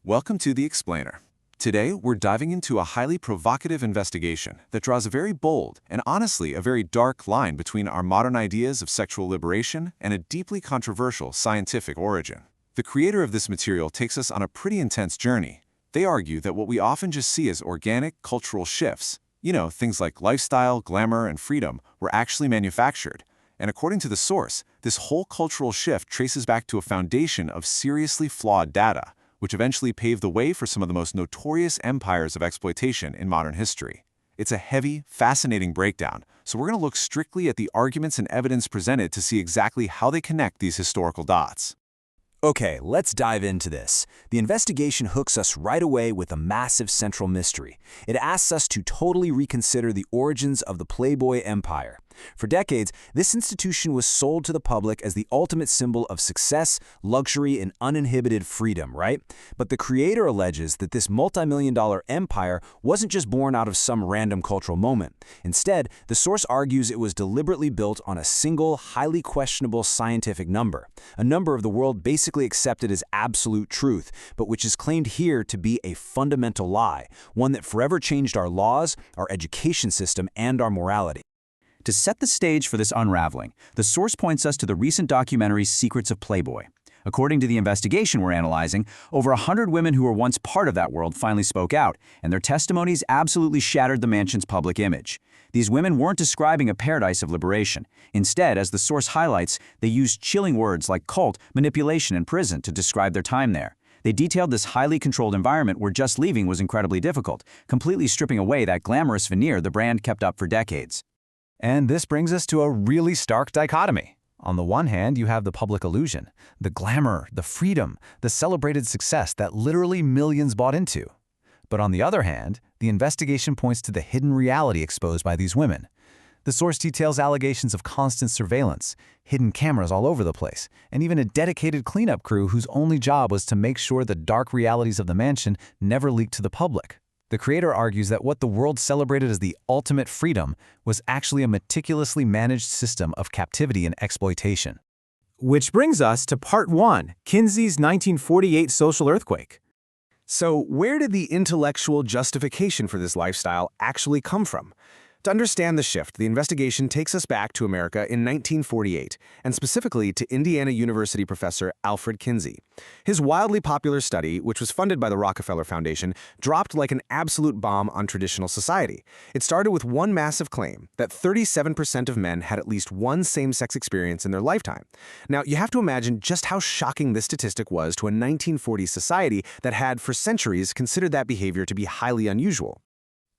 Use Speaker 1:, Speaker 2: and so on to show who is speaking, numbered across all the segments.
Speaker 1: Welcome to The Explainer. Today, we're diving into a highly provocative investigation that draws a very bold and honestly a very dark line between our modern ideas of sexual liberation and a deeply controversial scientific origin. The creator of this material takes us on a pretty intense journey. They argue that what we often just see as organic cultural shifts, things like lifestyle, glamour, and freedom, were actually manufactured. And according to the source, this whole cultural shift traces back to a foundation of seriously flawed data, which eventually paved the way for some of the most notorious empires of exploitation in modern history. It's a heavy, fascinating breakdown, so we're going to look strictly at the arguments and evidence presented to see exactly how they connect these historical dots.
Speaker 2: Okay, let's dive into this. The investigation hooks us right away with a massive central mystery. It asks us to totally reconsider the origins of the Playboy Empire. For decades, this institution was sold to the public as the ultimate symbol of success, luxury, and uninhibited freedom, right? But the creator alleges that this multi-million-dollar empire wasn't just born out of some random cultural moment. Instead, the source argues it was deliberately built on a single, highly questionable scientific number, a number of the world basically accepted as absolute truth, but which is claimed here to be a fundamental lie, one that forever changed our laws, our education system, and our morality.
Speaker 3: To set the stage for this unraveling, the source points us to the recent documentary Secrets of Playboy. According to the investigation we're analyzing, over 100 women who were once part of that world finally spoke out, and their testimonies absolutely shattered the mansion's public image. These women weren't describing a paradise of liberation. Instead, as the source highlights, they used chilling words like cult, manipulation, and prison to describe their time there. They detailed this highly controlled environment where just leaving was incredibly difficult, completely stripping away that glamorous veneer the brand kept up for decades.
Speaker 4: And this brings us to a really stark dichotomy. On the one hand, you have the public illusion, the glamour, the freedom, the celebrated success that literally millions bought into. But on the other hand, the investigation points to the hidden reality exposed by these women. The source details allegations of constant surveillance, hidden cameras all over the place, and even a dedicated cleanup crew whose only job was to make sure the dark realities of the mansion never leaked to the public. The creator argues that what the world celebrated as the ultimate freedom was actually a meticulously managed system of captivity and exploitation.
Speaker 5: Which brings us to Part 1, Kinsey's 1948 social earthquake. So, where did the intellectual justification for this lifestyle actually come from? To understand the shift, the investigation takes us back to America in 1948, and specifically to Indiana University professor Alfred Kinsey. His wildly popular study, which was funded by the Rockefeller Foundation, dropped like an absolute bomb on traditional society. It started with one massive claim, that 37% of men had at least one same-sex experience in their lifetime. Now, you have to imagine just how shocking this statistic was to a 1940s society that had, for centuries, considered that behavior to be highly unusual.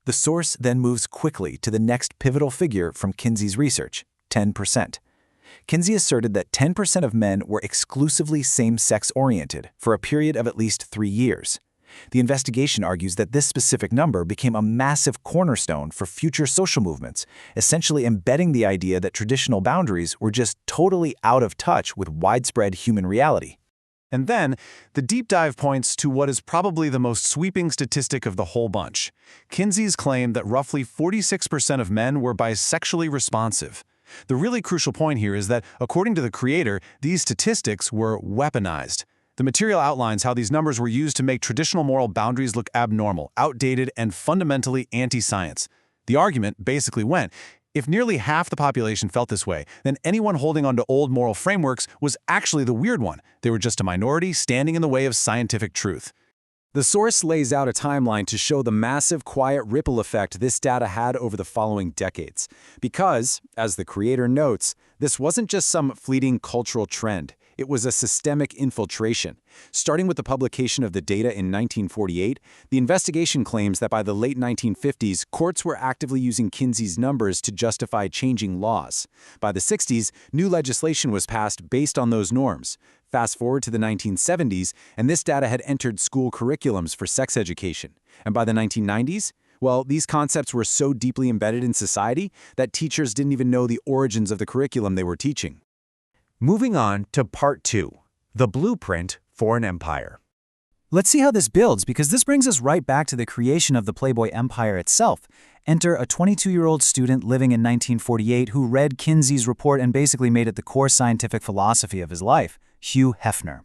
Speaker 2: The source then moves quickly to the next pivotal figure from Kinsey's research, 10%. Kinsey asserted that 10% of men were exclusively same-sex oriented for a period of at least 3 years. The investigation argues that this specific number became a massive cornerstone for future social movements, essentially embedding the idea that traditional boundaries were just totally out of touch with widespread human reality.
Speaker 4: And then, the deep dive points to what is probably the most sweeping statistic of the whole bunch. Kinsey's claim that roughly 46% of men were bisexually responsive. The really crucial point here is that, according to the creator, these statistics were weaponized. The material outlines how these numbers were used to make traditional moral boundaries look abnormal, outdated, and fundamentally anti-science. The argument basically went, if nearly half the population felt this way, then anyone holding onto old moral frameworks was actually the weird one. They were just a minority standing in the way of scientific truth.
Speaker 2: The source lays out a timeline to show the massive quiet ripple effect this data had over the following decades. Because, as the creator notes, this wasn't just some fleeting cultural trend. It was a systemic infiltration. Starting with the publication of the data in 1948, the investigation claims that by the late 1950s, courts were actively using Kinsey's numbers to justify changing laws. By the 60s, new legislation was passed based on those norms. Fast forward to the 1970s, and this data had entered school curriculums for sex education. And by the 1990s, well, these concepts were so deeply embedded in society that teachers didn't even know the origins of the curriculum they were teaching.
Speaker 5: Moving on to Part 2, the blueprint for an empire.
Speaker 3: Let's see how this builds, because this brings us right back to the creation of the Playboy Empire itself. Enter a 22-year-old student living in 1948 who read Kinsey's report and basically made it the core scientific philosophy of his life. Hugh Hefner.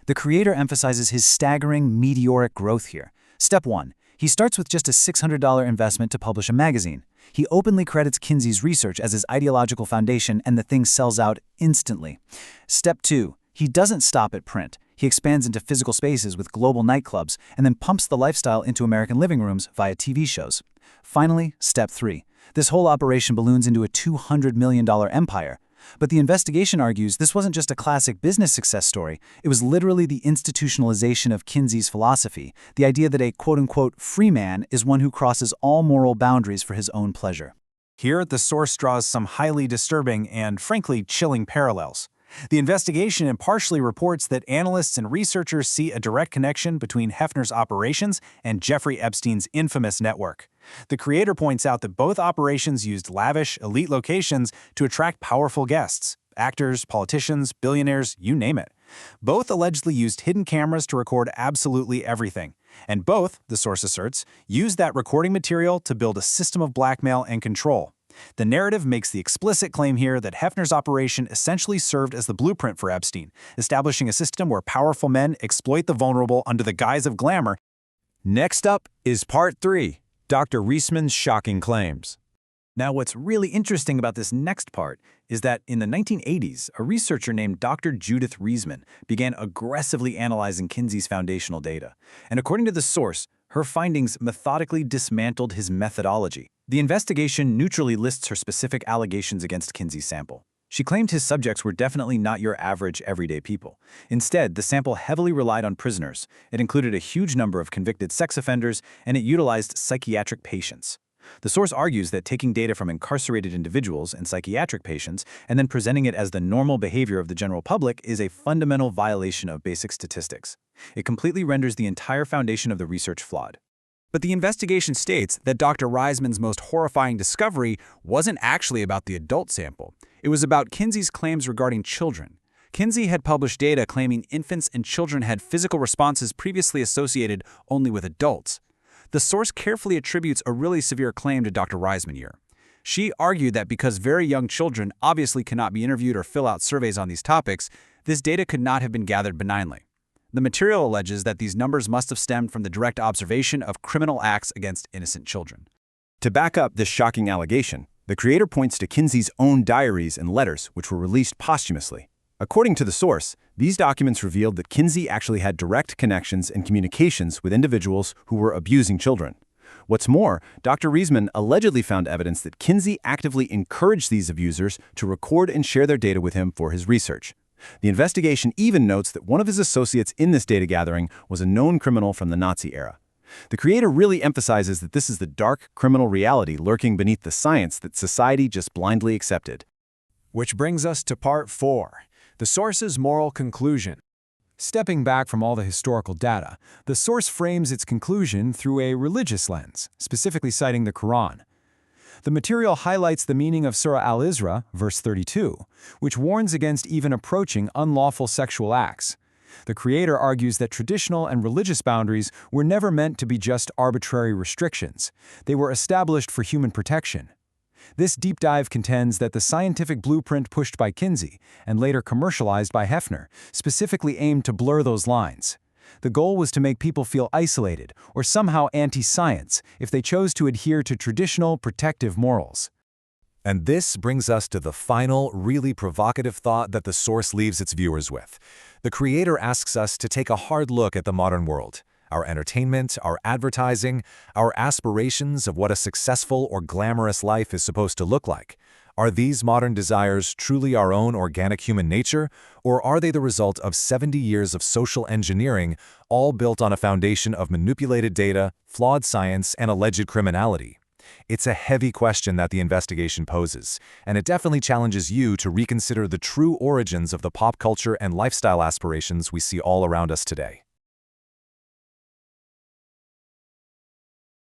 Speaker 3: The creator emphasizes his staggering, meteoric growth here. Step 1. He starts with just a $600 investment to publish a magazine. He openly credits Kinsey's research as his ideological foundation, and the thing sells out instantly. Step 2. He doesn't stop at print. He expands into physical spaces with global nightclubs and then pumps the lifestyle into American living rooms via TV shows. Finally, Step 3. This whole operation balloons into a $200 million empire. But the investigation argues this wasn't just a classic business success story. It was literally the institutionalization of Kinsey's philosophy, the idea that a quote-unquote free man is one who crosses all moral boundaries for his own pleasure.
Speaker 5: Here, the source draws some highly disturbing and, frankly, chilling parallels. The investigation impartially reports that analysts and researchers see a direct connection between Hefner's operations and Jeffrey Epstein's infamous network. The creator points out that both operations used lavish, elite locations to attract powerful guests – actors, politicians, billionaires, you name it. Both allegedly used hidden cameras to record absolutely everything. And both, the source asserts, used that recording material to build a system of blackmail and control. The narrative makes the explicit claim here that Hefner's operation essentially served as the blueprint for Epstein, establishing a system where powerful men exploit the vulnerable under the guise of glamour.
Speaker 2: Next up is Part 3, Dr. Reisman's shocking claims.
Speaker 3: Now, what's really interesting about this next part is that in the 1980s, a researcher named Dr. Judith Reisman began aggressively analyzing Kinsey's foundational data. And according to the source, her findings methodically dismantled his methodology. The investigation neutrally lists her specific allegations against Kinsey's sample. She claimed his subjects were definitely not your average everyday people. Instead, the sample heavily relied on prisoners. It included a huge number of convicted sex offenders, and it utilized psychiatric patients. The source argues that taking data from incarcerated individuals and psychiatric patients and then presenting it as the normal behavior of the general public is a fundamental violation of basic statistics. It completely renders the entire foundation of the research flawed.
Speaker 2: But the investigation states that Dr. Reisman's most horrifying discovery wasn't actually about the adult sample. It was about Kinsey's claims regarding children. Kinsey had published data claiming infants and children had physical responses previously associated only with adults. The source carefully attributes a really severe claim to Dr. Reisman here. She argued that because very young children obviously cannot be interviewed or fill out surveys on these topics, this data could not have been gathered benignly. The material alleges that these numbers must have stemmed from the direct observation of criminal acts against innocent children.
Speaker 6: To back up this shocking allegation, the creator points to Kinsey's own diaries and letters, which were released posthumously. According to the source, these documents revealed that Kinsey actually had direct connections and communications with individuals who were abusing children. What's more, Dr. Reisman allegedly found evidence that Kinsey actively encouraged these abusers to record and share their data with him for his research. The investigation even notes that one of his associates in this data gathering was a known criminal from the Nazi era. The creator really emphasizes that this is the dark criminal reality lurking beneath the science that society just blindly accepted.
Speaker 1: Which brings us to Part 4, the source's moral conclusion. Stepping back from all the historical data, the source frames its conclusion through a religious lens, specifically citing the Quran. The material highlights the meaning of Surah Al-Isra, verse 32, which warns against even approaching unlawful sexual acts. The creator argues that traditional and religious boundaries were never meant to be just arbitrary restrictions. They were established for human protection. This deep dive contends that the scientific blueprint pushed by Kinsey and later commercialized by Hefner specifically aimed to blur those lines. The goal was to make people feel isolated or somehow anti-science if they chose to adhere to traditional protective morals.
Speaker 6: And this brings us to the final, really provocative thought that the source leaves its viewers with. The creator asks us to take a hard look at the modern world, our entertainment, our advertising, our aspirations of what a successful or glamorous life is supposed to look like. Are these modern desires truly our own organic human nature, or are they the result of 70 years of social engineering, all built on a foundation of manipulated data, flawed science, and alleged criminality? It's a heavy question that the investigation poses, and it definitely challenges you to reconsider the true origins of the pop culture and lifestyle aspirations we see all around us today.